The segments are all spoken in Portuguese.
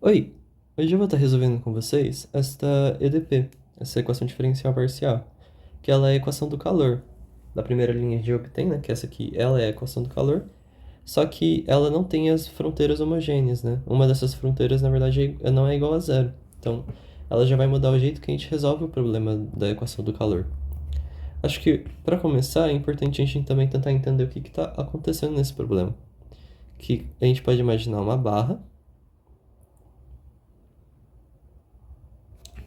Oi, hoje eu vou estar resolvendo com vocês esta EDP, essa equação diferencial parcial, que ela é a equação do calor. Da primeira linha de obtém, né, que essa aqui, ela é a equação do calor, só que ela não tem as fronteiras homogêneas, né? Uma dessas fronteiras, na verdade, não é igual a zero. Então, ela já vai mudar o jeito que a gente resolve o problema da equação do calor. Acho que, para começar, é importante a gente também tentar entender o que está acontecendo nesse problema. Que a gente pode imaginar uma barra,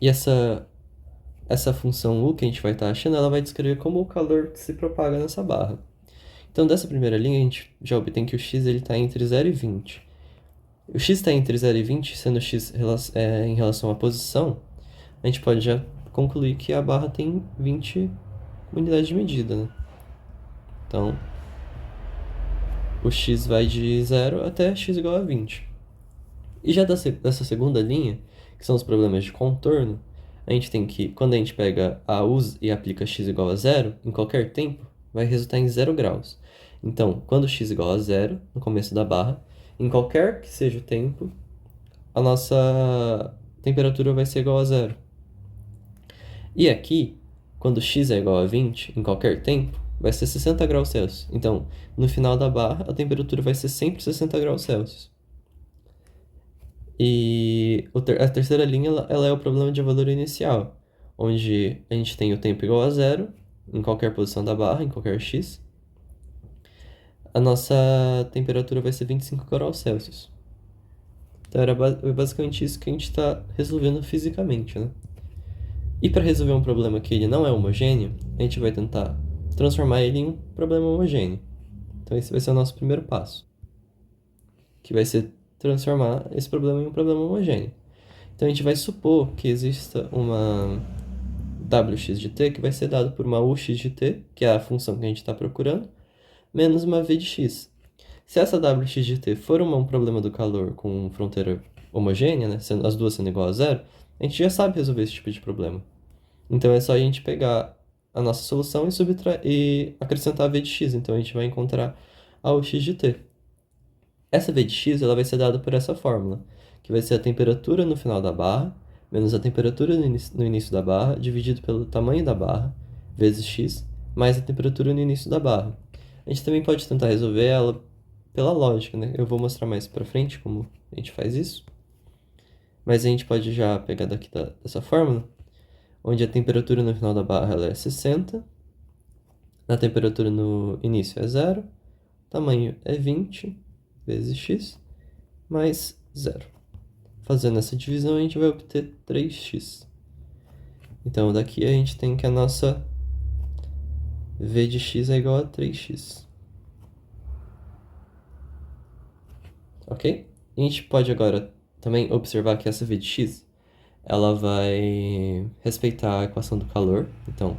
e essa função u que a gente vai estar achando, ela vai descrever como o calor se propaga nessa barra. Então, dessa primeira linha, a gente já obtém que o x está entre 0 e 20. O x está entre 0 e 20, sendo x em relação à posição, a gente pode já concluir que a barra tem 20 unidades de medida, né? Então, o x vai de 0 até x igual a 20. E já dessa segunda linha, que são os problemas de contorno, a gente tem que, quando a gente pega a US e aplica x igual a zero, em qualquer tempo, vai resultar em 0 graus. Então, quando x igual a zero, no começo da barra, em qualquer que seja o tempo, a nossa temperatura vai ser igual a zero. E aqui, quando x é igual a 20, em qualquer tempo, vai ser 60 graus Celsius. Então, no final da barra, a temperatura vai ser sempre 60 graus Celsius. E a terceira linha, ela é o problema de valor inicial, onde a gente tem o tempo igual a zero, em qualquer posição da barra, em qualquer x. A nossa temperatura vai ser 25 graus Celsius. Então, era basicamente isso que a gente está resolvendo fisicamente, né? E para resolver um problema que ele não é homogêneo, a gente vai tentar transformar ele em um problema homogêneo. Então, esse vai ser o nosso primeiro passo, que vai ser transformar esse problema em um problema homogêneo. Então, a gente vai supor que exista uma wx de t que vai ser dado por uma ux de t, que é a função que a gente está procurando, menos uma v de x. Se essa wx de t for um problema do calor com fronteira homogênea, né, as duas sendo igual a zero, a gente já sabe resolver esse tipo de problema. Então, é só a gente pegar a nossa solução e acrescentar a v de x. Então, a gente vai encontrar a ux de t. Essa v de x ela vai ser dada por essa fórmula, que vai ser a temperatura no final da barra, menos a temperatura no início da barra, dividido pelo tamanho da barra, vezes x, mais a temperatura no início da barra. A gente também pode tentar resolver ela pela lógica, né? Eu vou mostrar mais pra frente como a gente faz isso. Mas a gente pode já pegar daqui dessa fórmula, onde a temperatura no final da barra ela é 60, a temperatura no início é 0, o tamanho é 20 vezes x, mais 0. Fazendo essa divisão, a gente vai obter 3x. Então, daqui a gente tem que a nossa v de x é igual a 3x. Ok? A gente pode agora também observar que essa v de x, ela vai respeitar a equação do calor. Então,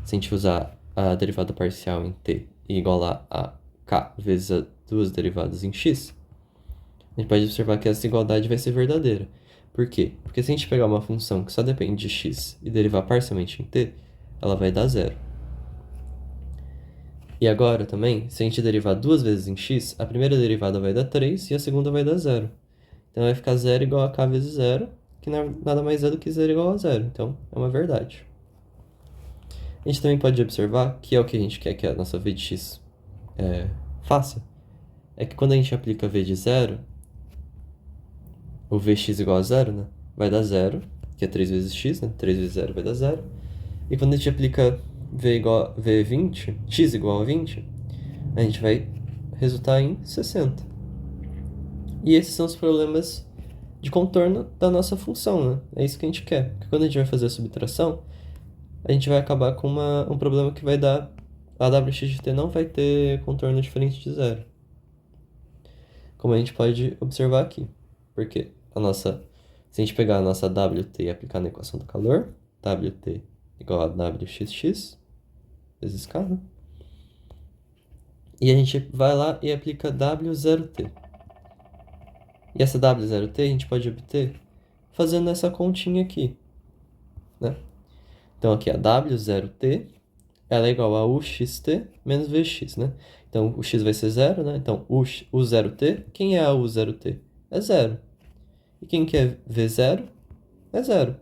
se a gente usar a derivada parcial em t igual a k vezes as duas derivadas em x, a gente pode observar que essa igualdade vai ser verdadeira. Por quê? Porque se a gente pegar uma função que só depende de x e derivar parcialmente em t, ela vai dar zero. E agora também, se a gente derivar duas vezes em x, a primeira derivada vai dar 3 e a segunda vai dar zero. Então vai ficar zero igual a k vezes zero, que nada mais é do que zero igual a zero. Então é uma verdade. A gente também pode observar que é o que a gente quer que a nossa v de x faça. É que quando a gente aplica v de zero, o vx igual a zero, né? Vai dar zero, que é 3 vezes x, né? 3 vezes zero vai dar zero. E quando a gente aplica v20, x igual a 20, a gente vai resultar em 60. E esses são os problemas de contorno da nossa função, né? É isso que a gente quer. Porque quando a gente vai fazer a subtração, a gente vai acabar com um problema que vai dar... A wx de t não vai ter contorno diferente de zero. Como a gente pode observar aqui. Porque se a gente pegar a nossa Wt e aplicar na equação do calor, Wt igual a Wxx vezes K, né? E a gente vai lá e aplica W0T. E essa W0T a gente pode obter fazendo essa continha aqui, né? Então aqui a W0T, ela é igual a UXT menos VX, né? Então o X vai ser zero, né? Então o 0T, quem é a U0T? É zero. E quem que é V0? É zero.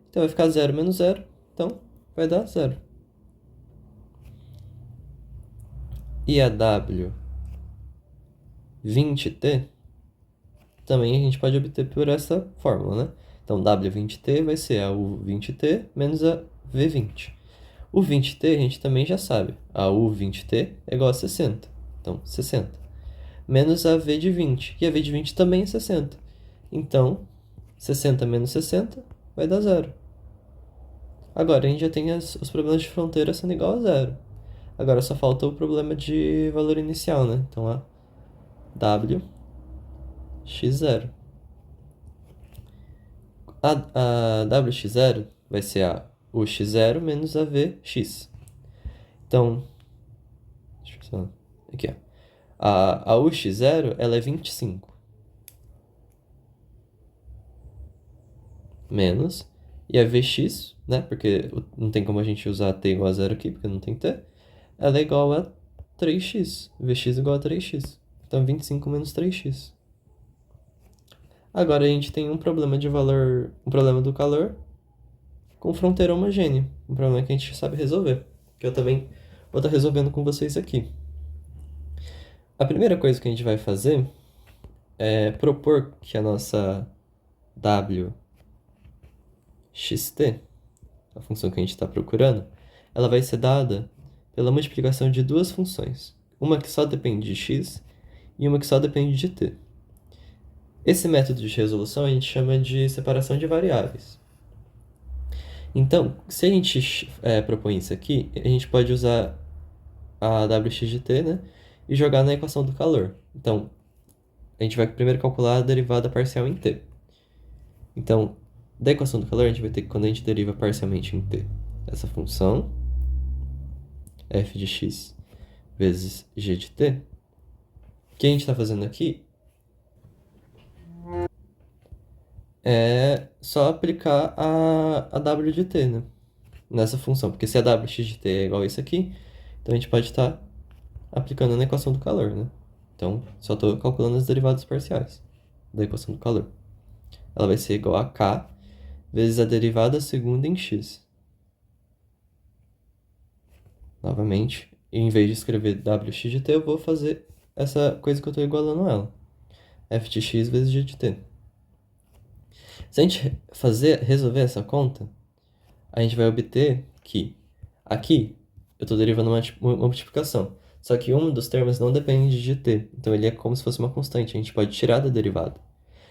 Então vai ficar 0 menos 0, então vai dar 0. E a W 20t também a gente pode obter por essa fórmula, né? Então W20t vai ser a U20t menos a V20. O 20t a gente também já sabe. A U20t é igual a 60. Então, 60. Menos a V de 20. E a V de 20 também é 60. Então, 60 menos 60 vai dar 0. Agora a gente já tem os problemas de fronteira sendo igual a 0. Agora só falta o problema de valor inicial, né? Então, a W x0. A WX0 vai ser a UX0 menos a VX. Então, deixa eu só... Aqui, ó. A UX0, ela é 25. Menos. E a VX, né? Porque não tem como a gente usar T igual a 0 aqui, porque não tem T. Ela é igual a 3x. VX igual a 3x. Então, 25 menos 3x. Agora a gente tem um problema de valor, um problema do calor com fronteira homogênea. Um problema que a gente sabe resolver. Que eu também vou estar resolvendo com vocês aqui. A primeira coisa que a gente vai fazer é propor que a nossa WXT, a função que a gente está procurando, ela vai ser dada pela multiplicação de duas funções. Uma que só depende de x e uma que só depende de t. Esse método de resolução a gente chama de separação de variáveis. Então, se a gente propõe isso aqui, a gente pode usar a WX de t, né, e jogar na equação do calor. Então, a gente vai primeiro calcular a derivada parcial em t. Então, da equação do calor, a gente vai ter que, quando a gente deriva parcialmente em t, essa função, f de x vezes g de t, o que a gente está fazendo aqui é só aplicar a w de t, né, nessa função. Porque se a wx de t é igual a isso aqui, então a gente pode estar aplicando na equação do calor, né? Então, só estou calculando as derivadas parciais da equação do calor. Ela vai ser igual a k vezes a derivada segunda em x. Novamente, em vez de escrever wx de t, eu vou fazer essa coisa que eu estou igualando ela. f de x vezes g de t. Se a gente resolver essa conta, a gente vai obter que aqui eu estou derivando uma multiplicação. Só que um dos termos não depende de t. Então ele é como se fosse uma constante. A gente pode tirar da derivada.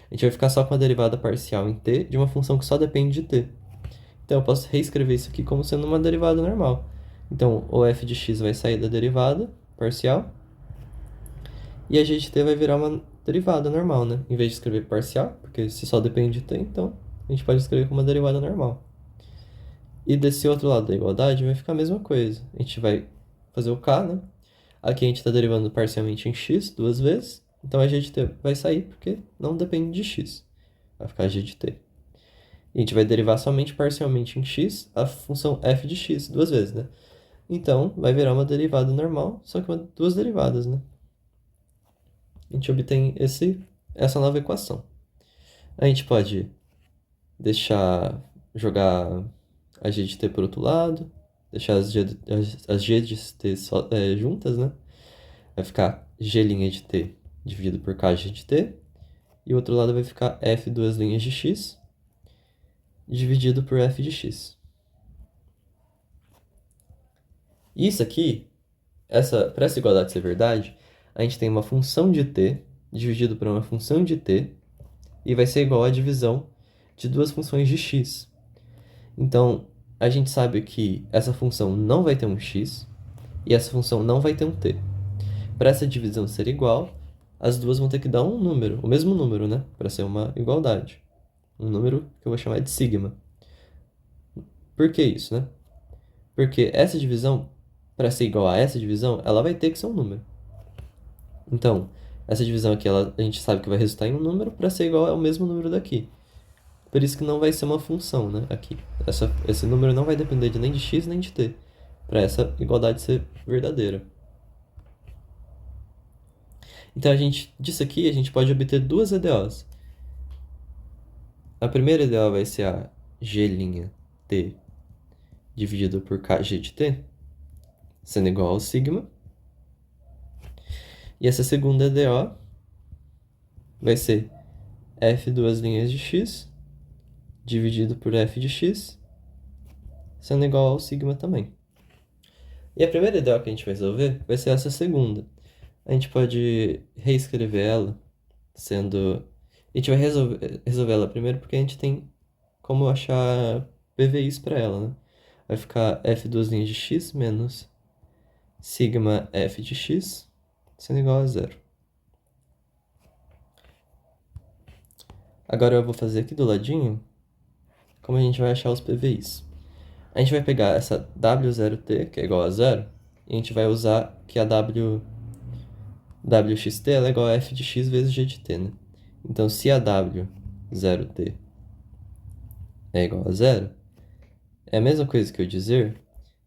A gente vai ficar só com a derivada parcial em t de uma função que só depende de t. Então eu posso reescrever isso aqui como sendo uma derivada normal. Então o f de x vai sair da derivada parcial. E a g de t vai virar uma derivada normal, né? Em vez de escrever parcial, porque se só depende de t, então a gente pode escrever como uma derivada normal. E desse outro lado da igualdade vai ficar a mesma coisa. A gente vai fazer o k, né? Aqui a gente está derivando parcialmente em x duas vezes. Então a g de t vai sair porque não depende de x. Vai ficar g de t. E a gente vai derivar somente parcialmente em x a função f de x duas vezes, né? Então vai virar uma derivada normal, só que duas derivadas, né? A gente obtém essa nova equação. A gente pode jogar a g de t por outro lado, deixar as g de t juntas, né? Vai ficar g' de t dividido por kg de t. E o outro lado vai ficar f duas linhas de x dividido por f de x. Isso aqui, para essa igualdade ser verdade, a gente tem uma função de t dividido por uma função de t e vai ser igual à divisão de duas funções de x. Então, a gente sabe que essa função não vai ter um x e essa função não vai ter um t. Para essa divisão ser igual, as duas vão ter que dar um número, o mesmo número, né? Para ser uma igualdade. Um número que eu vou chamar de sigma. Por que isso, né? Porque essa divisão, para ser igual a essa divisão, ela vai ter que ser um número. Então, essa divisão aqui, a gente sabe que vai resultar em um número para ser igual ao mesmo número daqui. Por isso que não vai ser uma função, né? Aqui. Esse número não vai depender de nem de x nem de t, para essa igualdade ser verdadeira. Então, disso aqui, a gente pode obter duas EDOs. A primeira EDO vai ser a G'(T) dividido por KG de T, sendo igual ao sigma. E essa segunda EDO vai ser F duas linhas de x dividido por F de x, sendo igual ao sigma também. E a primeira EDO que a gente vai resolver vai ser essa segunda. A gente pode reescrever ela sendo... A gente vai resolver ela primeiro porque a gente tem como achar PVIs para ela, né? Vai ficar F duas linhas de x menos sigma F de x, sendo igual a zero. Agora eu vou fazer aqui do ladinho como a gente vai achar os PVIs. A gente vai pegar essa W0T, que é igual a zero, e a gente vai usar que a WXT ela é igual a F de x vezes G de T, né? Então, se a W0T é igual a zero, é a mesma coisa que eu dizer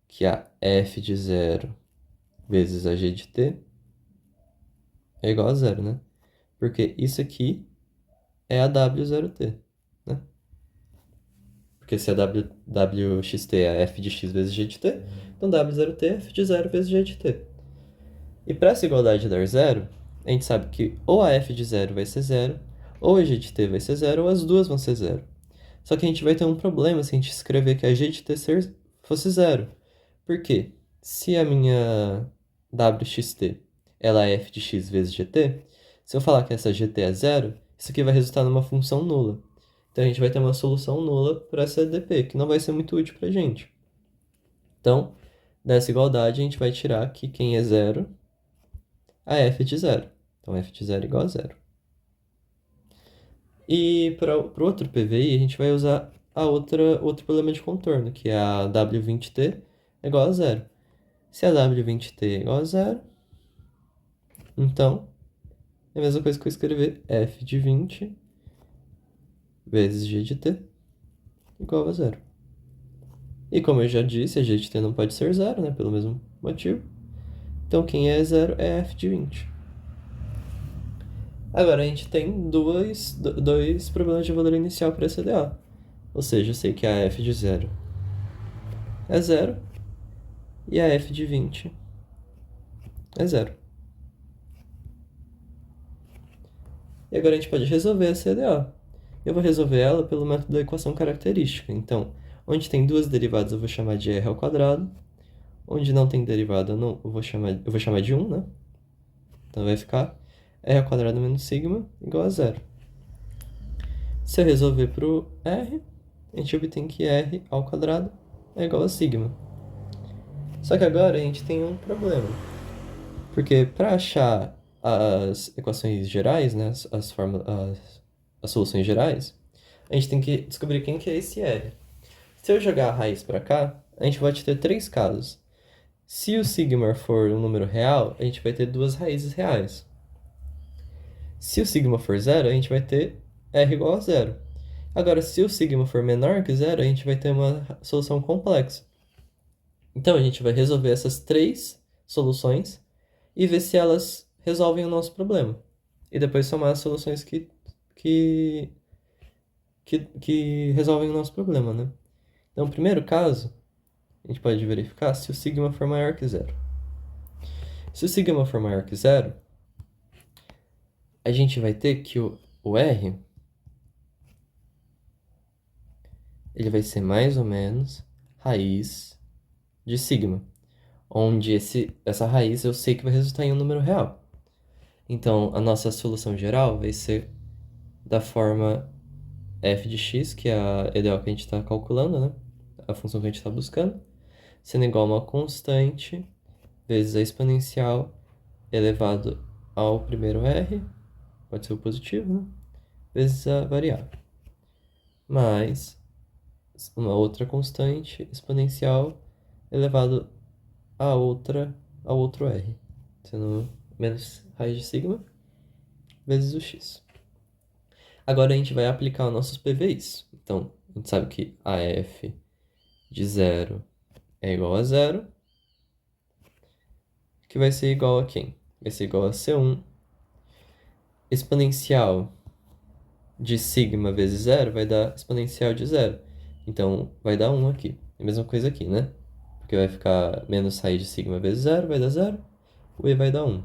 que a F de zero vezes a G de T é igual a zero, né? Porque isso aqui é a W0T, né? Porque se a WXT é F de x vezes G de T, então W0T é F de zero vezes G de T. E para essa igualdade dar zero, a gente sabe que ou a F de zero vai ser zero, ou a G de T vai ser zero, ou as duas vão ser zero. Só que a gente vai ter um problema se a gente escrever que a G de T fosse zero. Por quê? Se a minha WXT ela é F de x vezes GT, se eu falar que essa GT é zero, isso aqui vai resultar numa função nula. Então a gente vai ter uma solução nula para essa EDP, que não vai ser muito útil para a gente. Então, dessa igualdade, a gente vai tirar que quem é zero, a F de zero. Então, F de zero é igual a zero. E para o outro PVI, a gente vai usar outro problema de contorno, que é a W20T é igual a zero. Se a W20T é igual a zero, então é a mesma coisa que eu escrever F de 20 vezes G de T igual a zero. E como eu já disse, a G de T não pode ser zero, né? Pelo mesmo motivo. Então quem é zero é F de 20. Agora a gente tem dois problemas de valor inicial para essa EDO. Ou seja, eu sei que a F de zero é zero e a F de 20 é zero. E agora a gente pode resolver essa EDO. Eu vou resolver ela pelo método da equação característica. Então, onde tem duas derivadas eu vou chamar de r ao quadrado. Onde não tem derivada eu vou chamar de 1, né? Então vai ficar r ao quadrado menos sigma igual a zero. Se eu resolver para o r, a gente obtém que r ao quadrado é igual a sigma. Só que agora a gente tem um problema. Porque para achar as equações gerais, né, as soluções gerais, a gente tem que descobrir quem que é esse r. Se eu jogar a raiz para cá, a gente pode ter três casos. Se o sigma for um número real, a gente vai ter duas raízes reais. Se o sigma for zero, a gente vai ter r igual a zero. Agora, se o sigma for menor que zero, a gente vai ter uma solução complexa. Então, a gente vai resolver essas três soluções e ver se elas resolvem o nosso problema. E depois somar as soluções que, que resolvem o nosso problema, né? Então, no primeiro caso, a gente pode verificar se o sigma for maior que zero. Se o sigma for maior que zero, a gente vai ter que o R ele vai ser mais ou menos raiz de sigma, onde essa raiz eu sei que vai resultar em um número real. Então, a nossa solução geral vai ser da forma f de x, que é a EDO que a gente está calculando, né? A função que a gente está buscando, sendo igual a uma constante vezes a exponencial elevado ao primeiro r, pode ser o positivo, né? Vezes a variável, mais uma outra constante exponencial elevado a ao outro r, sendo menos raiz de sigma vezes o x. Agora a gente vai aplicar os nossos PVIs. Então, a gente sabe que a f de zero é igual a zero, que vai ser igual a quem? Vai ser igual a C1 exponencial de sigma vezes zero vai dar exponencial de zero. Então, vai dar 1 aqui. É a mesma coisa aqui, né? Porque vai ficar menos raiz de sigma vezes zero, vai dar zero. O e vai dar 1.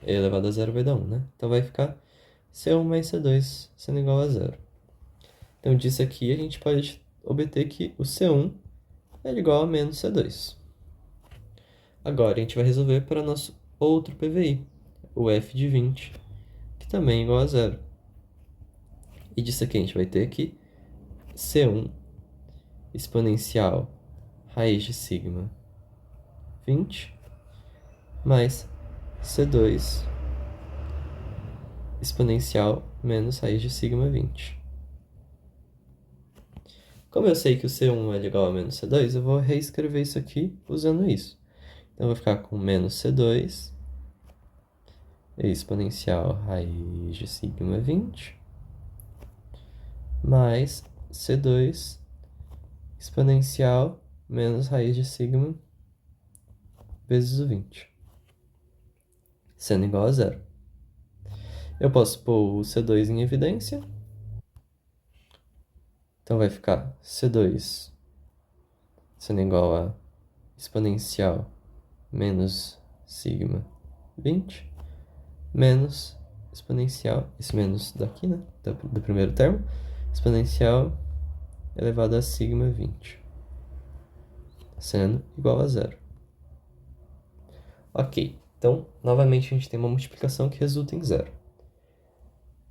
E elevado a zero vai dar 1, né? Então, vai ficar C1 mais C2 sendo igual a zero. Então, disso aqui, a gente pode obter que o C1 é igual a menos C2. Agora, a gente vai resolver para nosso outro PVI, o f de 20, que também é igual a zero. E disso aqui a gente vai ter que C1 exponencial raiz de sigma 20 mais C2 exponencial menos raiz de sigma 20. Como eu sei que o C1 é igual a menos C2, eu vou reescrever isso aqui usando isso. Então, vai ficar com menos C2 exponencial raiz de sigma 20 mais C2 exponencial menos raiz de sigma vezes o 20, sendo igual a zero. Eu posso pôr o C2 em evidência. Então vai ficar C2 sendo igual a exponencial menos sigma 20 menos exponencial, esse menos daqui, né, do primeiro termo, exponencial elevado a sigma 20, sendo igual a zero. Ok, então, novamente a gente tem uma multiplicação que resulta em zero.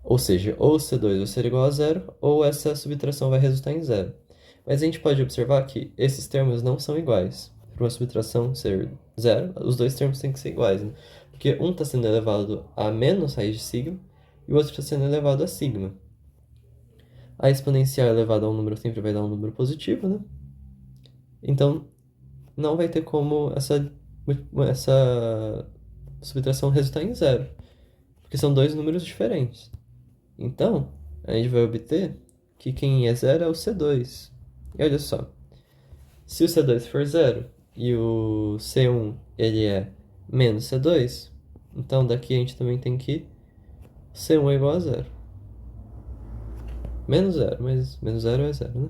Ou seja, ou C2 vai ser igual a zero, ou essa subtração vai resultar em zero. Mas a gente pode observar que esses termos não são iguais. Para uma subtração ser zero, os dois termos têm que ser iguais, né? Porque um está sendo elevado a menos raiz de sigma, e o outro está sendo elevado a sigma. A exponencial elevada a um número sempre vai dar um número positivo, né? Então, não vai ter como essa subtração resultar em zero, porque são dois números diferentes. Então, a gente vai obter que quem é zero é o C2. E olha só, se o C2 for zero e o C1 ele é menos C2, então daqui a gente também tem que C1 é igual a zero. Menos zero, mas menos zero é zero, né?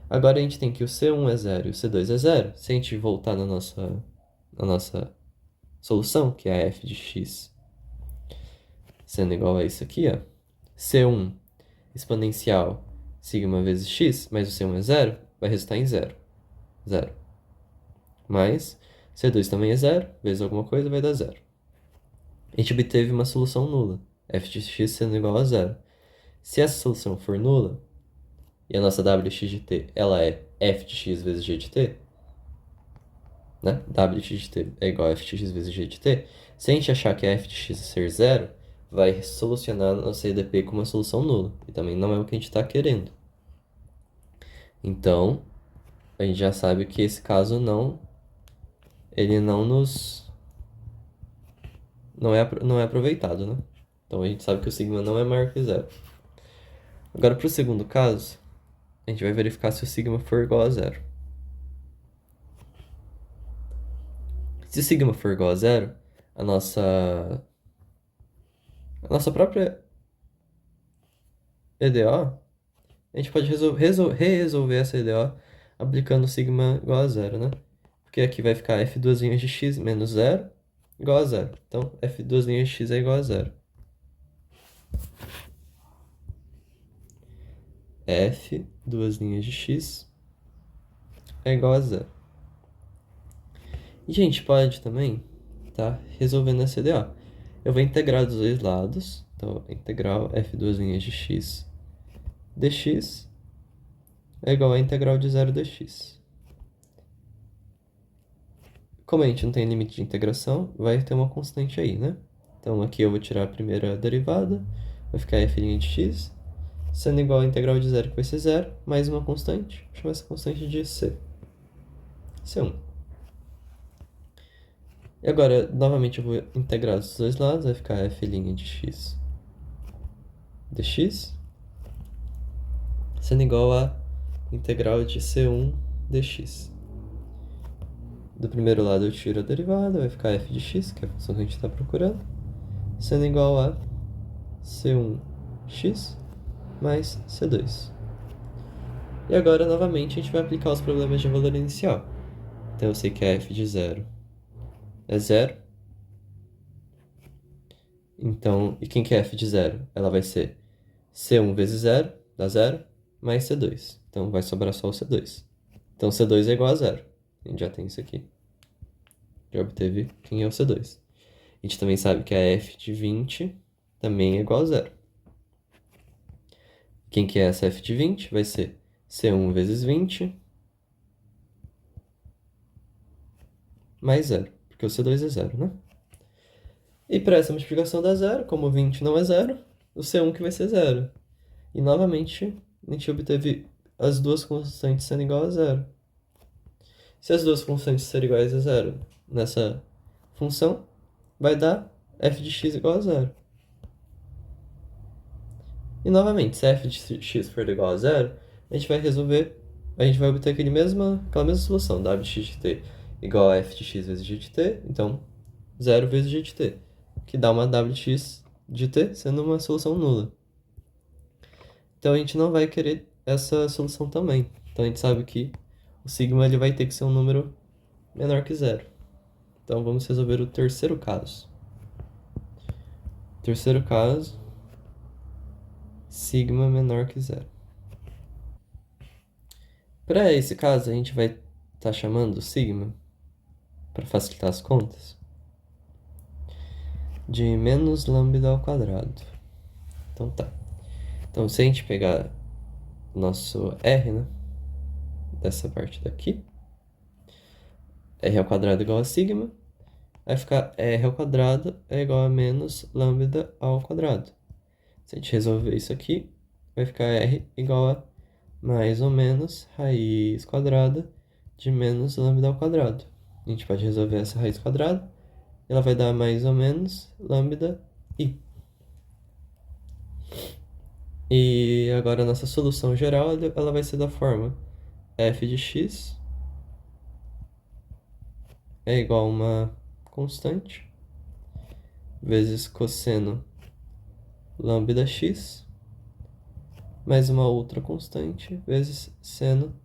Agora a gente tem que o C1 é zero e o C2 é zero. Se a gente voltar na nossa solução, que é a f de x sendo igual a isso aqui, ó. C1 exponencial sigma vezes x, mas o C1 é zero, vai resultar em zero. Zero. Mais C2 também é zero, vezes alguma coisa vai dar zero. A gente obteve uma solução nula, f de x sendo igual a zero. Se essa solução for nula, e a nossa wx de t ela é f de x vezes g de t, né? wx de t é igual a f de x vezes g de t. Se a gente achar que a f de x ser zero, vai solucionar a nossa EDP com uma solução nula. E também não é o que a gente está querendo. Então, a gente já sabe que esse caso ele não é aproveitado, né? Então a gente sabe que o sigma não é maior que zero. Agora, para o segundo caso, a gente vai verificar se o sigma for igual a zero. Se o sigma for igual a zero, a nossa própria EDO, a gente pode resolver essa EDO aplicando sigma igual a zero, né? Porque aqui vai ficar f duas linhas de x menos zero igual a zero. Então, f duas linhas de x é igual a zero. F duas linhas de x é igual a zero. E a gente pode também tá resolvendo essa EDO. Eu vou integrar dos dois lados. Então, integral f duas linhas de x dx é igual a integral de 0 dx. Como a gente não tem limite de integração, vai ter uma constante aí, né? Então aqui eu vou tirar a primeira derivada, vai ficar f' de x, sendo igual a integral de 0, que vai ser 0, mais uma constante, vou chamar essa constante de c. C1. E agora, novamente, eu vou integrar os dois lados, vai ficar f' de x dx, sendo igual a integral de c1 dx. Do primeiro lado eu tiro a derivada, vai ficar f de x, que é a função que a gente está procurando, sendo igual a c1x mais C2. E agora, novamente, a gente vai aplicar os problemas de valor inicial. Então, eu sei que a f de 0 é 0. Então, e quem que é f de 0? Ela vai ser C1 vezes 0, dá 0, mais C2. Então, vai sobrar só o C2. Então, C2 é igual a 0. A gente já tem isso aqui. Já obteve quem é o C2. A gente também sabe que a f de 20 também é igual a 0. Quem que é essa f de 20? Vai ser C1 vezes 20 mais 0, porque o C2 é 0, né? E para essa multiplicação dá 0, como 20 não é 0, o C1 que vai ser 0. E novamente, a gente obteve as duas constantes sendo igual a 0. Se as duas constantes serem iguais a 0 nessa função, vai dar f de x igual a 0. E novamente, se f de x for igual a 0, a gente vai resolver, a gente vai obter aquela mesma solução, w de x de t igual a f de x vezes g de t, então 0 vezes g de t, que dá uma w de x de t sendo uma solução nula. Então a gente não vai querer essa solução também. Então a gente sabe que o sigma ele vai ter que ser um número menor que 0. Então vamos resolver o terceiro caso. Terceiro caso, sigma menor que 0. Para esse caso, a gente vai estar chamando o sigma, para facilitar as contas, de menos lambda ao quadrado. Então tá. Então se a gente pegar nosso r, né, dessa parte daqui, r ao quadrado igual a sigma, vai ficar r ao quadrado é igual a menos lambda ao quadrado. Se a gente resolver isso aqui, vai ficar r igual a mais ou menos raiz quadrada de menos lambda ao quadrado. A gente pode resolver essa raiz quadrada, ela vai dar mais ou menos lambda i. E agora a nossa solução geral, ela vai ser da forma f de x é igual a uma constante vezes cosseno lambda x mais uma outra constante vezes seno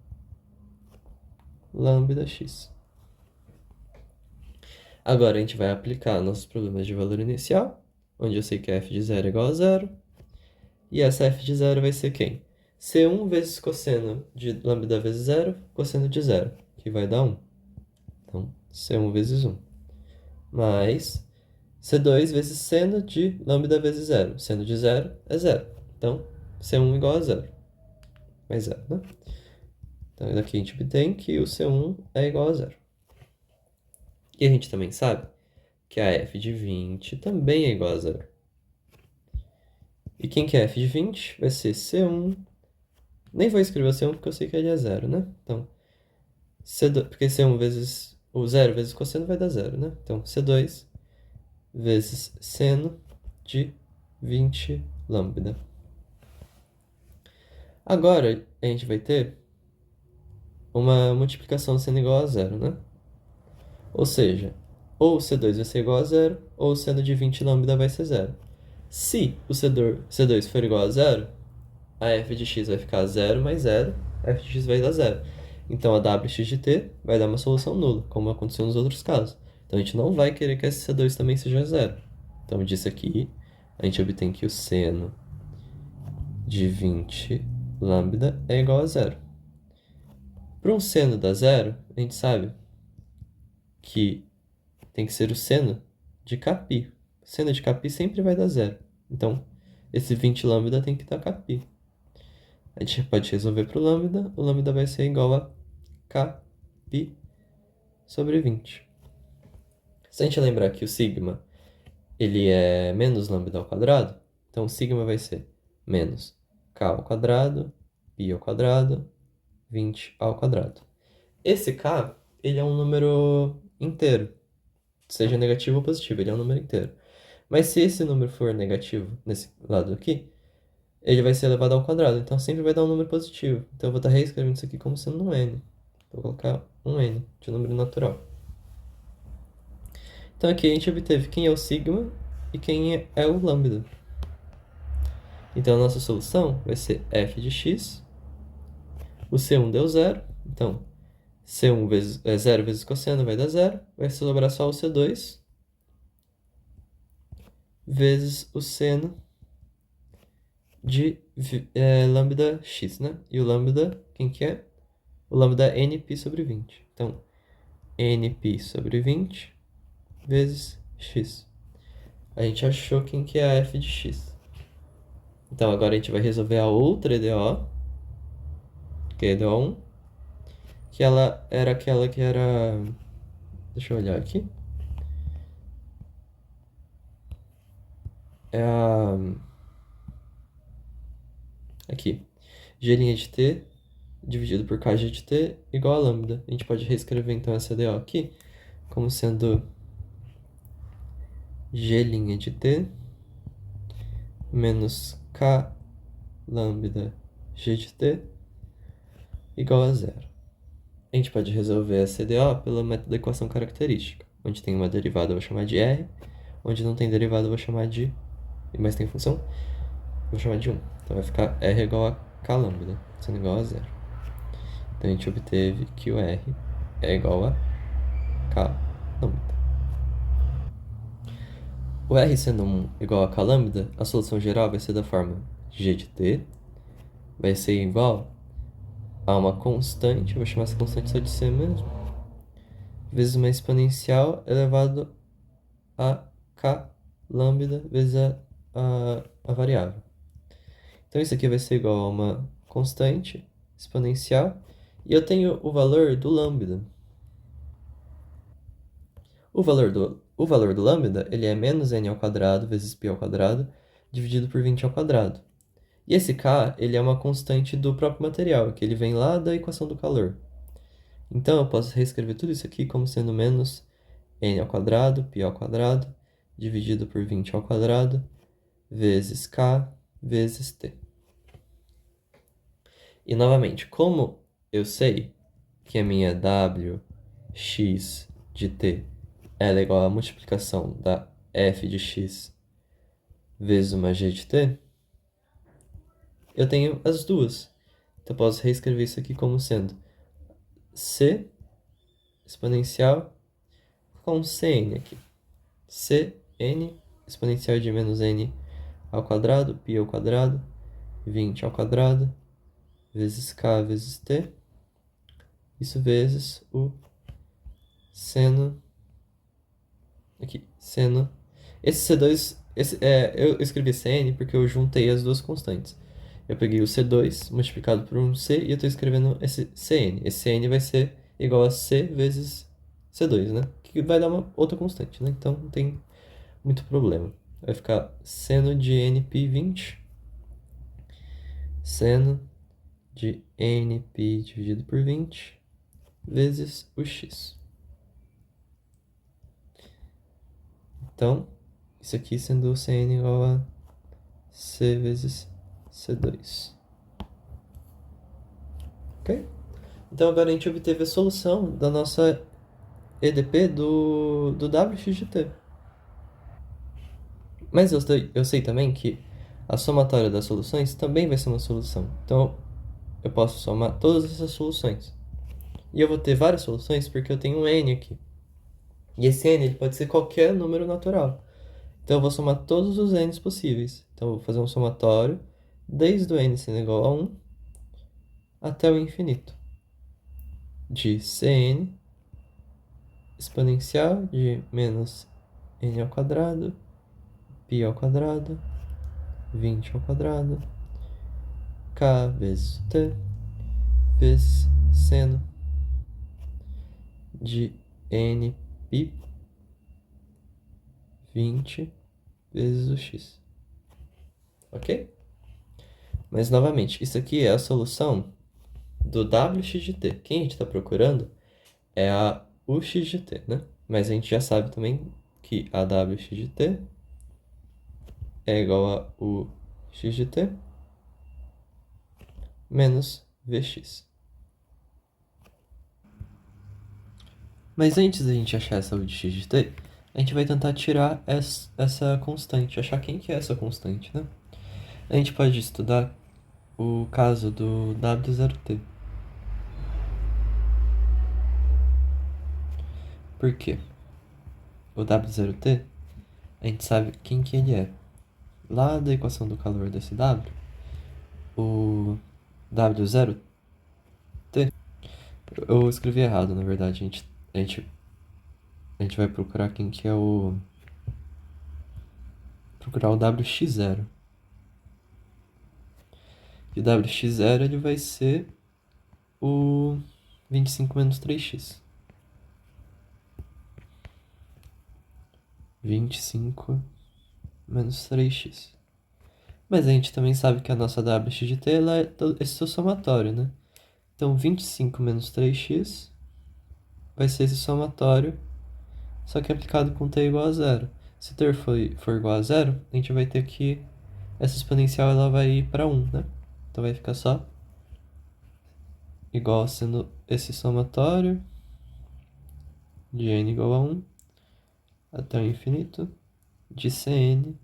lambda x. Agora a gente vai aplicar nossos problemas de valor inicial, onde eu sei que f de 0 é igual a 0. E essa f de 0 vai ser quem? C1 vezes cosseno de lambda vezes 0, cosseno de 0, que vai dar 1. Então, C1 vezes 1. Mais C2 vezes seno de lambda vezes 0. Seno de 0 é 0. Então, C1 igual a 0. Mais 0, né? Então, daqui a gente obtém que o C1 é igual a 0. E a gente também sabe que a f de 20 também é igual a 0. E quem que é f de 20? Vai ser C1. Nem vou escrever o C1 porque eu sei que ele é 0, né? Então, C2, porque C1 vezes o 0 vezes cosseno vai dar 0, né? Então, C2 vezes seno de 20 lambda. Agora, a gente vai ter uma multiplicação sendo igual a 0, né? Ou seja, ou o C2 vai ser igual a 0, ou o seno de 20 lambda vai ser 0. Se o C2 for igual a 0, a f de x vai ficar 0 mais 0, f de x vai dar 0. Então, a wx de t vai dar uma solução nula, como aconteceu nos outros casos. Então, a gente não vai querer que esse C2 também seja 0. Então, disso aqui, a gente obtém que o seno de 20 lambda é igual a 0. Para um seno dar 0, a gente sabe que tem que ser o seno de κ. Seno de κ sempre vai dar 0. Então, esse 20 lambda tem que dar κ. A gente pode resolver para o lambda vai ser igual a κ sobre 20. Se a gente lembrar que o sigma ele é menos lambda ao quadrado, então o sigma vai ser menos k ao quadrado, pi ao quadrado, 20 ao quadrado. Esse k, ele é um número inteiro, seja negativo ou positivo, ele é um número inteiro. Mas se esse número for negativo, nesse lado aqui, ele vai ser elevado ao quadrado, então sempre vai dar um número positivo. Então eu vou estar reescrevendo isso aqui como sendo um n. Vou colocar um n de número natural. Então aqui a gente obteve quem é o sigma e quem é o lambda. Então, a nossa solução vai ser f de x. O C1 deu zero, então C1 vezes, 0 vezes cosseno vai dar zero. Vai sobrar só o C2 vezes o seno de lambda x, né? E o lambda, quem que é? O lambda é nπ sobre 20. Então, nπ sobre 20 vezes x. A gente achou quem que é a f de x. Então, agora a gente vai resolver a outra EDO, que é a EDO 1, que ela era aquela que era... Deixa eu olhar aqui. É a... Aqui. G' de t dividido por kg de t igual a lambda. A gente pode reescrever então essa EDO aqui como sendo G' de t menos k lambda g de t igual a zero. A gente pode resolver essa EDO pelo método da equação característica. Onde tem uma derivada eu vou chamar de R, onde não tem derivada eu vou chamar de... mas tem função, eu vou chamar de 1. Então vai ficar R igual a k lambda, sendo igual a zero. Então a gente obteve que o R é igual a k lambda. O R sendo igual a k lambda, a solução geral vai ser da forma g de t vai ser igual a uma constante, eu vou chamar essa constante só de c mesmo, vezes uma exponencial elevado a k lambda vezes a variável. Então isso aqui vai ser igual a uma constante exponencial e eu tenho o valor do lambda. O valor do lambda ele é menos n ao quadrado vezes π ao quadrado dividido por 20 ao quadrado. E esse k ele é uma constante do próprio material, que ele vem lá da equação do calor. Então eu posso reescrever tudo isso aqui como sendo menos n ao quadrado, π ao quadrado, dividido por 20 ao quadrado, vezes k, vezes t. E novamente, como eu sei que a minha wx de t ela é igual à multiplicação da f de x vezes uma g de t, eu tenho as duas. Então eu posso reescrever isso aqui como sendo c exponencial com cn aqui. cn exponencial de menos n ao quadrado, π ao quadrado, 20 ao quadrado, vezes k vezes t, isso vezes o seno, aqui, seno, esse C2, eu escrevi Cn porque eu juntei as duas constantes. Eu peguei o C2 multiplicado por um C e eu estou escrevendo esse Cn. Esse Cn vai ser igual a C vezes C2, né? Que vai dar uma outra constante, né? Então não tem muito problema. Vai ficar seno de nπ20, seno de nπ dividido por 20 vezes o x. Então, isso aqui sendo Cn igual a C vezes C2. Ok? Então agora a gente obteve a solução da nossa EDP do wx de t. Mas eu sei também que a somatória das soluções também vai ser uma solução. Então eu posso somar todas essas soluções. E eu vou ter várias soluções porque eu tenho um n aqui. E esse n ele pode ser qualquer número natural. Então eu vou somar todos os n's possíveis. Então eu vou fazer um somatório desde o n sendo igual a 1 até o infinito. De Cn exponencial de menos n ao quadrado, π ao quadrado, 20 ao quadrado, k vezes t, vezes seno de nπ 20 vezes o x. Ok? Mas, novamente, isso aqui é a solução do wx de t. Quem a gente está procurando é a ux de t, né? Mas a gente já sabe também que a wx de t é igual a ux de t menos vx. Mas antes da gente achar essa ux de t, a gente vai tentar tirar essa constante, achar quem que é essa constante, né? a gente pode estudar o caso do W0T. Por quê? O W0T, a gente sabe quem que ele é. Lá da equação do calor desse W, o W0T, eu escrevi errado, na verdade. A gente vai procurar quem que é o... Procurar o WX0. E o WX0 ele vai ser o 25 menos 3x. 25 menos 3x. Mas a gente também sabe que a nossa WX de t ela é esse somatório, né? Então 25 menos 3x vai ser esse somatório, só que aplicado com t igual a zero. Se t for igual a zero, a gente vai ter que... Essa exponencial ela vai ir para 1, né? Então vai ficar só igual sendo esse somatório de n igual a 1 até o infinito de Cn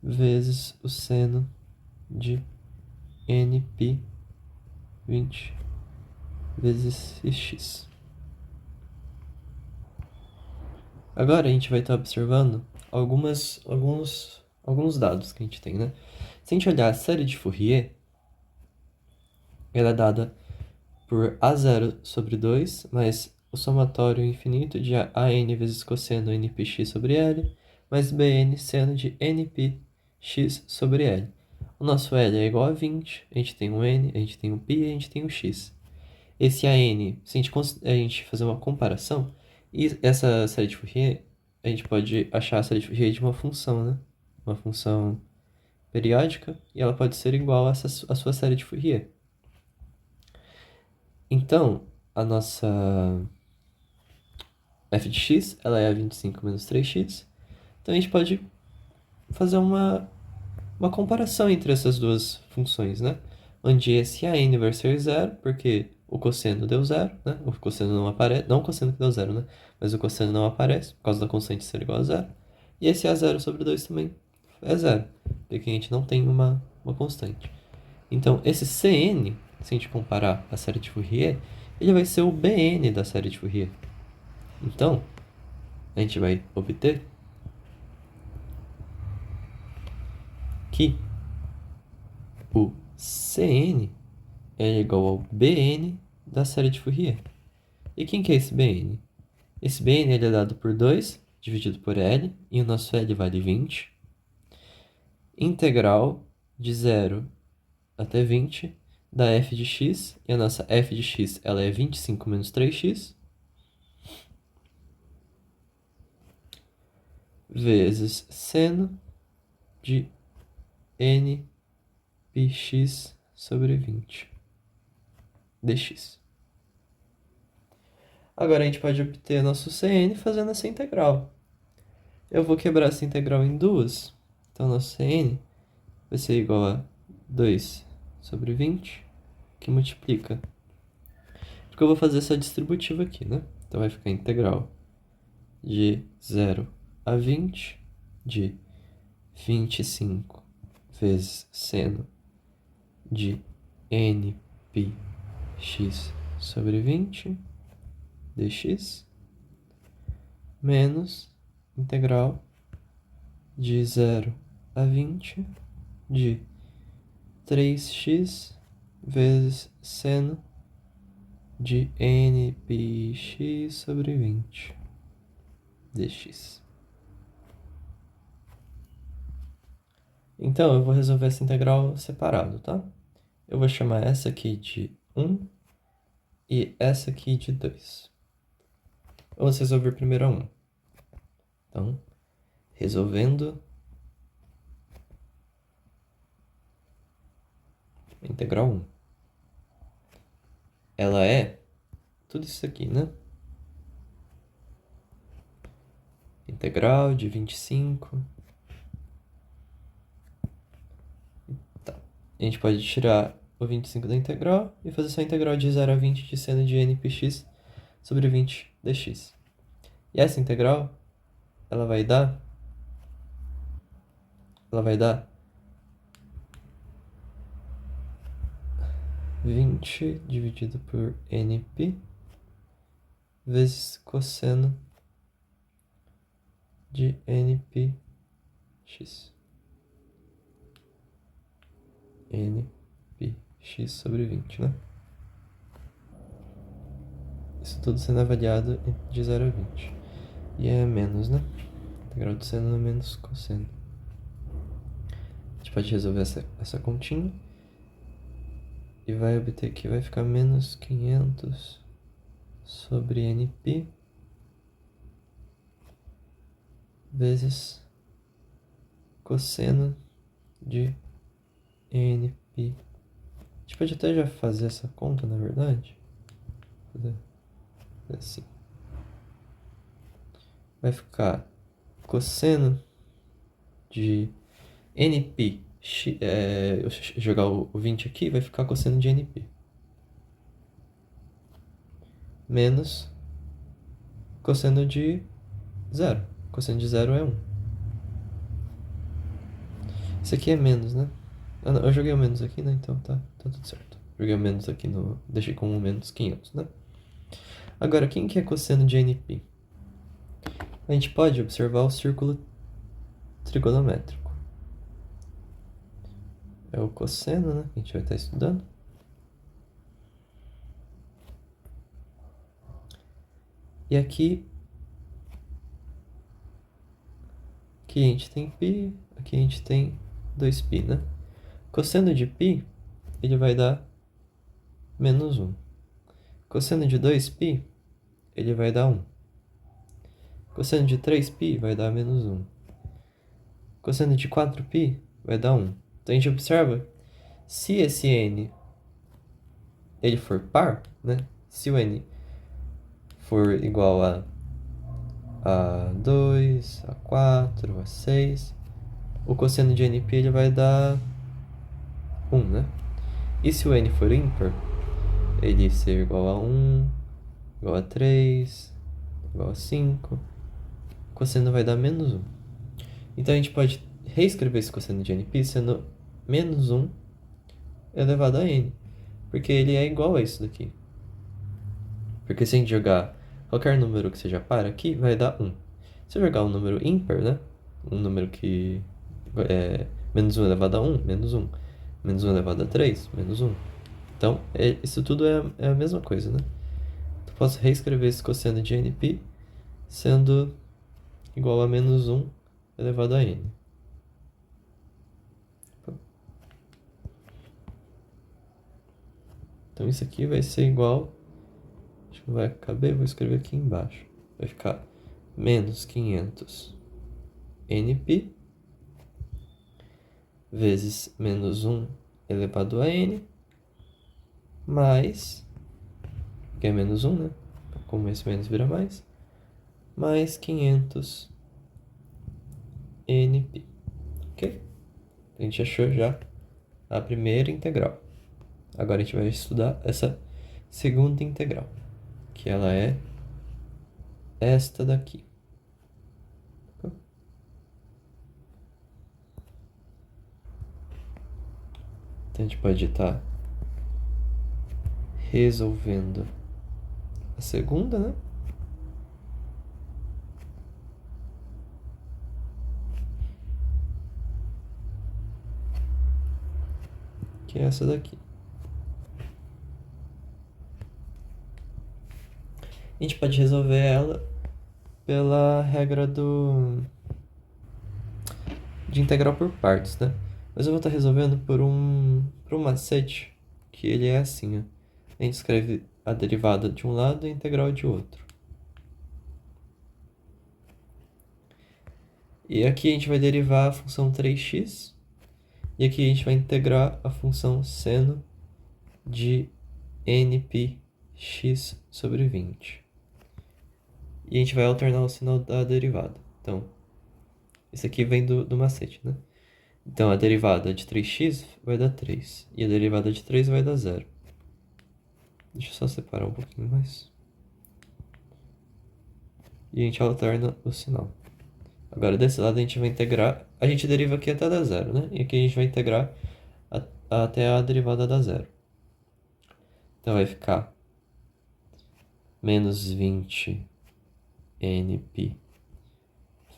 vezes o seno de nπ 20 vezes x. Agora a gente vai estar observando alguns dados que a gente tem, né? Se a gente olhar a série de Fourier, ela é dada por A0 sobre 2, mais o somatório infinito de AN vezes cosseno npx sobre L, mais BN seno de npx sobre L. O nosso L é igual a 20, a gente tem um N, a gente tem um π e a gente tem um x. Esse AN, se a gente fazer uma comparação, e essa série de Fourier, a gente pode achar a série de Fourier de uma função, né? Uma função periódica, e ela pode ser igual a sua série de Fourier. Então, a nossa f de x, ela é a 25 menos 3x. Então, a gente pode fazer uma comparação entre essas duas funções, né? Onde esse AN vai ser zero, porque o cosseno deu zero, né? O cosseno não aparece, não o cosseno que deu zero, né? Mas o cosseno não aparece, por causa da constante ser igual a zero. E esse A0 sobre 2 também é zero, porque a gente não tem uma constante. Então, esse Cn, se a gente comparar a série de Fourier, ele vai ser o Bn da série de Fourier. Então, a gente vai obter que o Cn é igual ao Bn da série de Fourier. E quem que é esse Bn? Esse Bn ele é dado por 2 dividido por L, e o nosso L vale 20. Integral de 0 até 20 da f de x, e a nossa f de x ela é 25 menos 3x, vezes seno de nπx sobre 20 dx. Agora a gente pode obter nosso Cn fazendo essa integral. Eu vou quebrar essa integral em duas. Então, nosso Cn vai ser igual a 2 sobre 20, que multiplica. Porque eu vou fazer essa distributiva aqui, né? Então, vai ficar integral de 0 a 20 de 25 vezes seno de nπx sobre 20 dx menos integral de 0 a 20 de 3x vezes seno de nπx sobre 20 dx. Então, eu vou resolver essa integral separado, tá? Eu vou chamar essa aqui de 1 e essa aqui de 2. Vamos resolver primeiro a 1. Então, resolvendo a integral 1. Ela é tudo isso aqui, né? Integral de 25. Tá. A gente pode tirar o 25 da integral e fazer só a integral de 0 a 20 de seno de nπx sobre 20 dx. E essa integral, ela vai dar 20 dividido por nπ vezes cosseno de npx. npx sobre 20, né? Isso tudo sendo avaliado de 0 a 20. E é menos, né? Integral de seno é menos cosseno. A gente pode resolver essa continha. E vai obter que vai ficar menos 500 sobre nπ vezes cosseno de nπ. A gente pode até já fazer essa conta, na verdade. Fazer assim. Vai ficar cosseno de nπ. Eu jogar o 20 aqui, vai ficar cosseno de nπ. Menos cosseno de 0. Cosseno de 0 é 1. Isso aqui é menos, né? Ah, não, eu joguei o menos aqui, né? Então tá tudo certo. Joguei o menos aqui no... Deixei com o menos 500, né? Agora, quem que é cosseno de nπ? A gente pode observar o círculo trigonométrico. É o cosseno, né? Que a gente vai estar estudando. E aqui a gente tem π, aqui a gente tem 2π, né? Cosseno de π, ele vai dar menos 1. Cosseno de 2π, ele vai dar 1. Cosseno de 3π vai dar menos 1. Cosseno de 4π vai dar 1. Então a gente observa, se esse n ele for par, né? Se o n for igual a 2, a 4, a 6, o cosseno de nπ ele vai dar 1, né? E se o n for ímpar, ele ser igual a 1, igual a 3, igual a 5, o cosseno vai dar menos 1. Então a gente pode reescrever esse cosseno de nπ sendo menos 1 elevado a n, porque ele é igual a isso daqui. Porque se a gente jogar qualquer número que seja par aqui, vai dar 1. Se eu jogar um número ímpar, né? Um número que é menos 1 elevado a 1, menos 1. Menos 1 elevado a 3, menos 1. Então, isso tudo é a mesma coisa, né? Eu posso reescrever esse cosseno de nπ sendo igual a menos 1 elevado a n. Então, isso aqui vai ser igual... Acho que não vai caber, vou escrever aqui embaixo. Vai ficar menos 500 nπ vezes menos 1 elevado a n mais, que é menos 1, né? Como esse menos vira mais 500 nπ. Ok? A gente achou já a primeira integral. Agora a gente vai estudar essa segunda integral, que ela é esta daqui. Então a gente pode estar resolvendo a segunda, né? Que é essa daqui. A gente pode resolver ela pela regra de integral por partes, né? Mas eu vou estar resolvendo por um macete, que ele é assim, ó. A gente escreve a derivada de um lado e a integral de outro. E aqui a gente vai derivar a função 3x, e aqui a gente vai integrar a função seno de nπx sobre 20. E a gente vai alternar o sinal da derivada. Então, isso aqui vem do macete, né? Então, a derivada de 3x vai dar 3. E a derivada de 3 vai dar 0. Deixa eu só separar um pouquinho mais. E a gente alterna o sinal. Agora, desse lado, a gente vai integrar... A gente deriva aqui até dar 0, né? E aqui a gente vai integrar até a derivada dar 0. Então vai ficar menos 20 nπ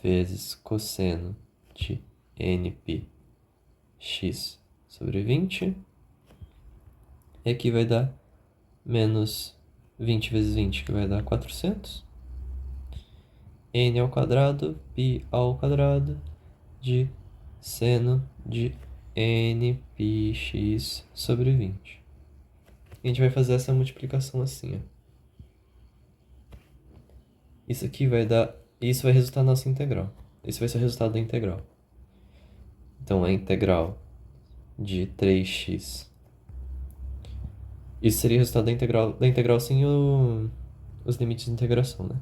vezes cosseno de nπ x sobre 20. E aqui vai dar menos 20 vezes 20, que vai dar 400. N ao quadrado, π ao quadrado, de seno de nπx sobre 20. A gente vai fazer essa multiplicação assim, ó. Isso aqui vai dar... Isso vai resultar na nossa integral. Esse vai ser o resultado da integral. Então, a integral de 3x... Isso seria o resultado da integral sem os limites de integração, né?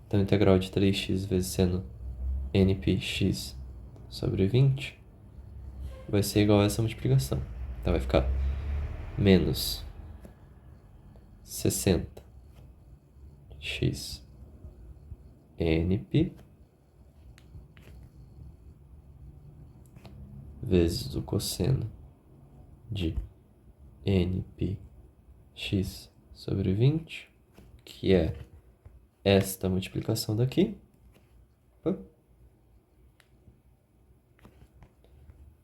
Então, a integral de 3x vezes seno nπx sobre 20 vai ser igual a essa multiplicação. Então, vai ficar menos 60x nπ vezes o cosseno de nπx sobre 20, que é esta multiplicação daqui. Agora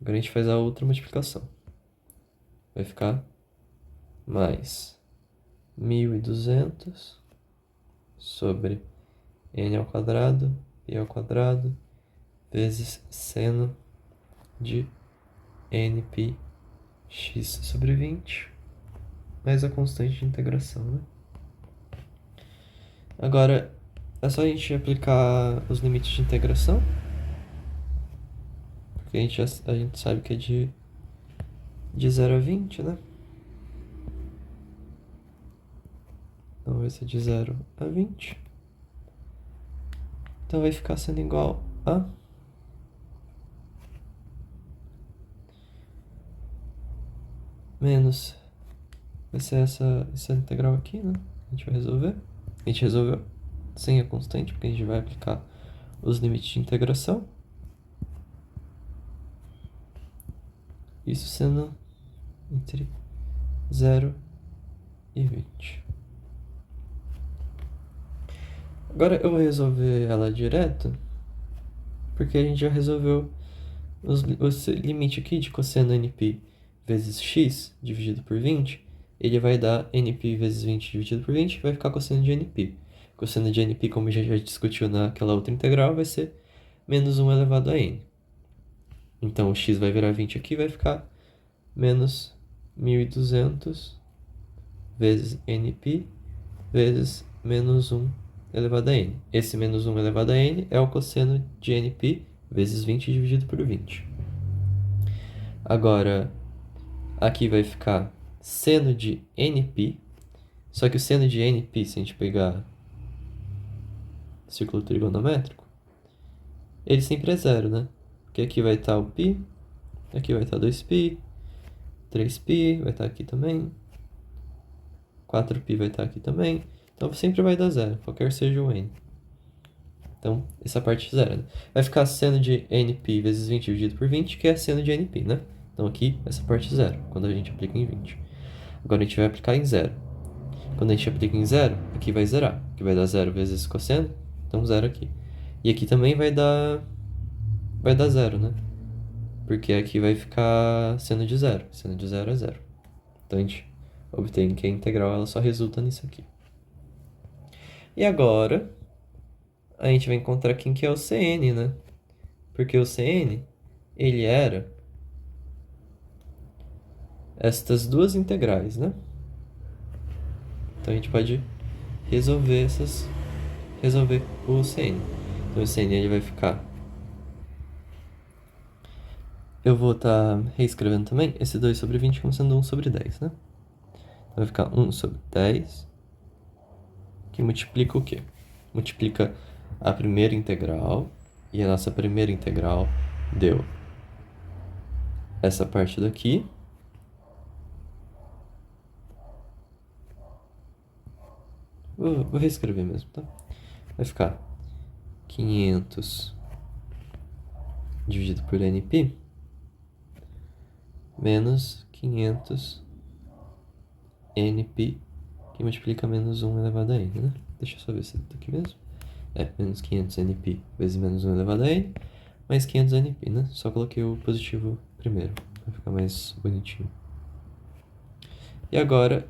a gente faz a outra multiplicação. Vai ficar mais 1.200 sobre n ao quadrado, π ao quadrado, vezes seno de nπx sobre 20, mais a constante de integração, né? Agora, é só a gente aplicar os limites de integração, porque a gente sabe que é de 0 a 20, né? Então vai ser de 0 a 20. Então vai ficar sendo igual a menos, vai ser essa integral aqui, né? A gente vai resolver. A gente resolveu sem a constante, porque a gente vai aplicar os limites de integração. Isso sendo entre 0 e 20. Agora eu vou resolver ela direto, porque a gente já resolveu o limite aqui de cosseno nπ vezes x dividido por 20, ele vai dar nπ vezes 20 dividido por 20, vai ficar cosseno de nπ. Cosseno de nπ, como a gente já discutiu naquela outra integral, vai ser menos 1 elevado a n. Então o x vai virar 20 aqui, vai ficar menos 1.200 vezes nπ vezes menos 1 elevado a n. Esse menos 1 elevado a n é o cosseno de nπ vezes 20 dividido por 20. Agora, aqui vai ficar seno de nπ, só que o seno de nπ, se a gente pegar círculo trigonométrico, ele sempre é zero, né? Porque aqui vai estar o π, aqui vai estar 2π, 3π vai estar aqui também, 4π vai estar aqui também. Então sempre vai dar zero, qualquer seja o n. Então, essa parte é zero, né? Vai ficar seno de nπ vezes 20 dividido por 20, que é seno de nπ, né? Então aqui, essa parte é zero, quando a gente aplica em 20. Agora a gente vai aplicar em zero. Quando a gente aplica em zero, aqui vai zerar. Aqui vai dar zero vezes cosseno, então zero aqui. E aqui também vai dar zero, né? Porque aqui vai ficar seno de zero. Seno de zero é zero. Então a gente obtém que a integral ela só resulta nisso aqui. E agora, a gente vai encontrar quem que é o Cn, né? Porque o Cn, ele era estas duas integrais, né? Então a gente pode resolver o Cn. Então o Cn ele vai ficar... Eu vou estar reescrevendo também esse 2 sobre 20 como sendo 1 sobre 10, né? Então vai ficar 1 sobre 10, que multiplica o quê? Multiplica a primeira integral, e a nossa primeira integral deu essa parte daqui. Vou reescrever mesmo, tá? Vai ficar 500 dividido por nπ menos 500 nπ, que multiplica menos 1 elevado a n, né? Deixa eu só ver se tá aqui mesmo. Menos 500 nπ vezes menos 1 elevado a n, mais 500 nπ, né? Só coloquei o positivo primeiro, para ficar mais bonitinho. E agora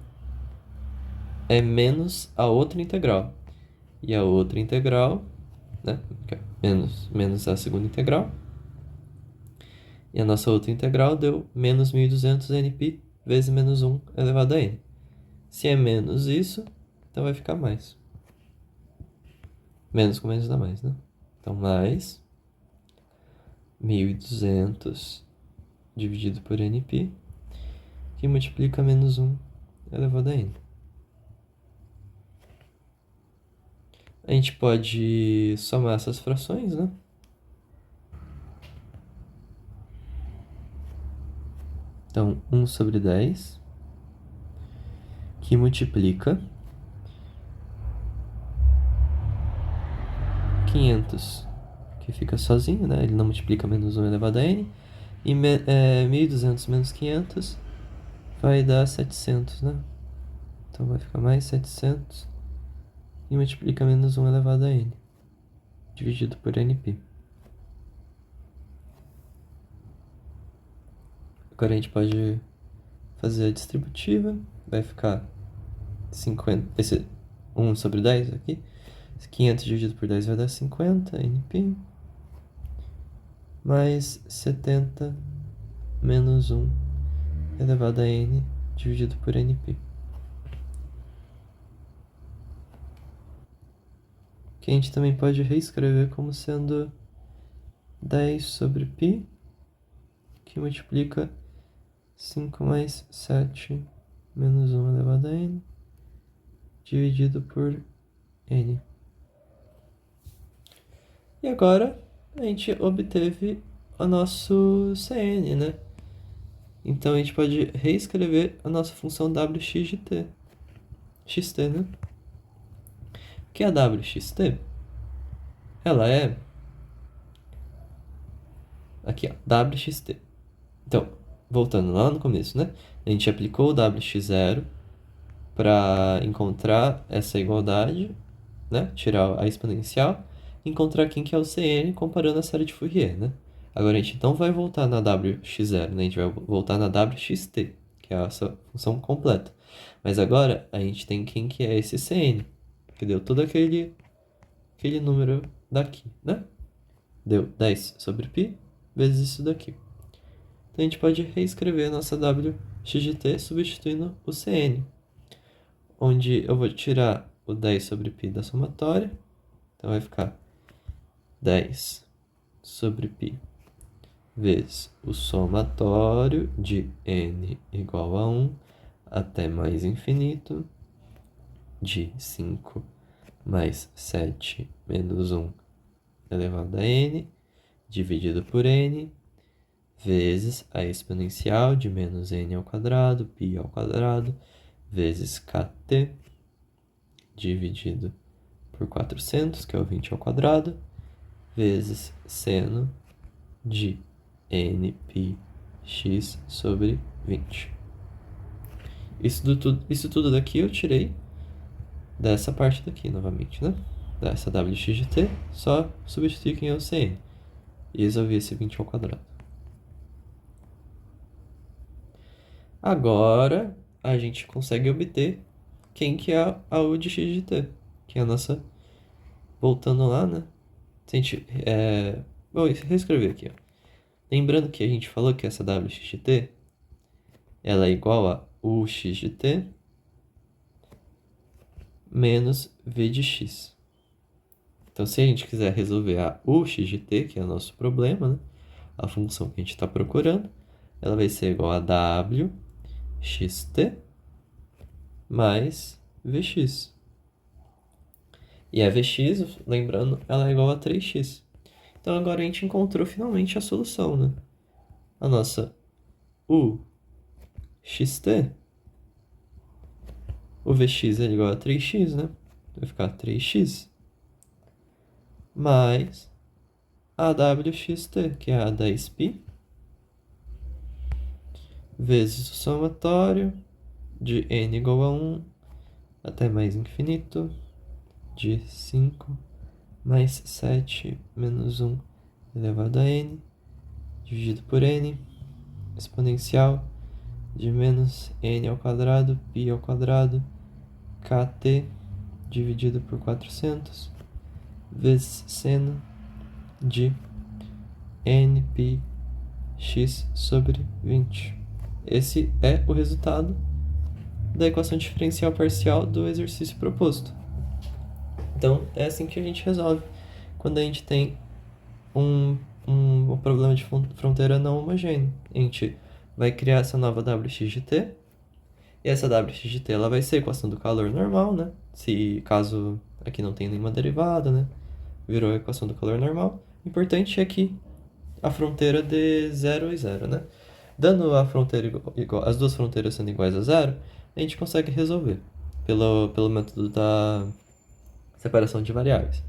é menos a outra integral. E a outra integral, né? Menos a segunda integral. E a nossa outra integral deu menos 1.200 nπ vezes menos 1 elevado a n. Se é menos isso, então vai ficar mais. Menos com menos dá mais, né? Então, mais 1.200 dividido por nπ, que multiplica menos 1 elevado a n. A gente pode somar essas frações, né? Então, 1 sobre 10, que multiplica 500, que fica sozinho, né? Ele não multiplica menos 1 elevado a n. E 1.200 menos 500 vai dar 700, né? Então, vai ficar mais 700 e multiplica menos 1 elevado a n, dividido por nπ. Agora a gente pode fazer a distributiva, vai ficar 50, esse 1 sobre 10 aqui, 500 dividido por 10 vai dar 50 nπ, mais 70 menos 1 elevado a n dividido por nπ. Que a gente também pode reescrever como sendo 10 sobre π, que multiplica 5 mais 7 menos 1 elevado a n, dividido por n. E agora a gente obteve o nosso Cn, né? Então a gente pode reescrever a nossa função wx de t. xt, né? O que é a wxt? Ela é... aqui, ó, wxt. Então, voltando lá no começo, né? A gente aplicou o wx0 para encontrar essa igualdade, né? Tirar a exponencial, encontrar quem que é o Cn comparando a série de Fourier, né? Agora a gente não vai voltar na wx0, né? A gente vai voltar na wxt, que é essa função completa. Mas agora a gente tem quem que é esse Cn, que deu todo aquele número daqui, né? Deu 10 sobre π vezes isso daqui. Então a gente pode reescrever a nossa wx de t substituindo o Cn, onde eu vou tirar o 10 sobre π da somatória. Então vai ficar 10 sobre π vezes o somatório de n igual a 1 até mais infinito, de 5 mais 7 menos 1 elevado a n, dividido por n, vezes a exponencial de menos n ao quadrado, π ao quadrado, vezes kt, dividido por 400, que é o 20 ao quadrado, vezes seno de nπx sobre 20. Isso tudo daqui eu tirei dessa parte daqui, novamente, né? Dessa wx de t, só substituir quem é o Cn. E resolvi esse 20 ao quadrado. Agora, a gente consegue obter quem que é a u de x de t, que é a nossa... Voltando lá, né? Se a gente... Vou reescrever aqui, ó. Lembrando que a gente falou que essa wx de t, ela é igual a ux de t menos v de x. Então, se a gente quiser resolver a ux de t, que é o nosso problema, né? A função que a gente está procurando, ela vai ser igual a w xt mais vx. E a vx, lembrando, ela é igual a 3x. Então, agora a gente encontrou finalmente a solução, né? A nossa u xt, o vx é igual a 3x, né? Vai ficar 3x mais a wxt, que é a 10π, vezes o somatório de n igual a 1 até mais infinito, de 5 mais 7 menos 1 elevado a n, dividido por n, exponencial de menos n ao quadrado, π ao quadrado, kt, dividido por 400, vezes seno de nπ x sobre 20. Esse é o resultado da equação diferencial parcial do exercício proposto. Então, é assim que a gente resolve quando a gente tem um problema de fronteira não homogêneo. A gente vai criar essa nova WX de t, e essa WX de t ela vai ser a equação do calor normal, né? Se caso aqui não tem nenhuma derivada, né? Virou a equação do calor normal. O importante é que a fronteira dê 0 e 0, né? Dando a fronteira igual, as duas fronteiras sendo iguais a 0, a gente consegue resolver pelo método da separação de variáveis.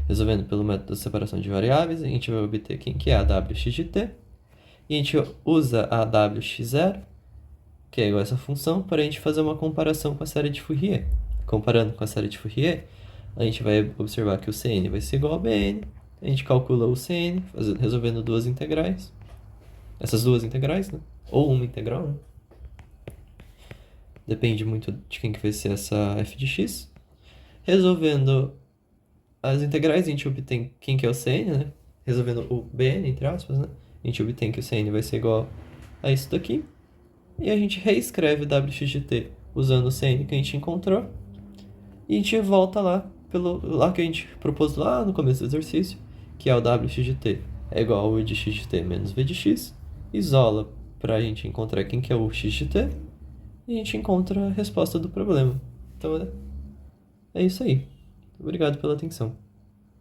Resolvendo pelo método da separação de variáveis, a gente vai obter quem que é a WX de t, e a gente usa a WX0, que é igual a essa função, para a gente fazer uma comparação com a série de Fourier. Comparando com a série de Fourier, a gente vai observar que o Cn vai ser igual a Bn, a gente calcula o Cn, resolvendo duas integrais, essas duas integrais, né? Ou uma integral, né? Depende muito de quem que vai ser essa f de x. Resolvendo as integrais, a gente obtém quem que é o Cn, né? Resolvendo o Bn, entre aspas, né? A gente obtém que o Cn vai ser igual a isso daqui. E a gente reescreve WX de t usando o Cn que a gente encontrou. E a gente volta lá que a gente propôs lá no começo do exercício, que é o WX de t é igual ao v de x de t menos v de x. Isola para a gente encontrar quem que é o x de t. E a gente encontra a resposta do problema. Então é isso aí. Obrigado pela atenção.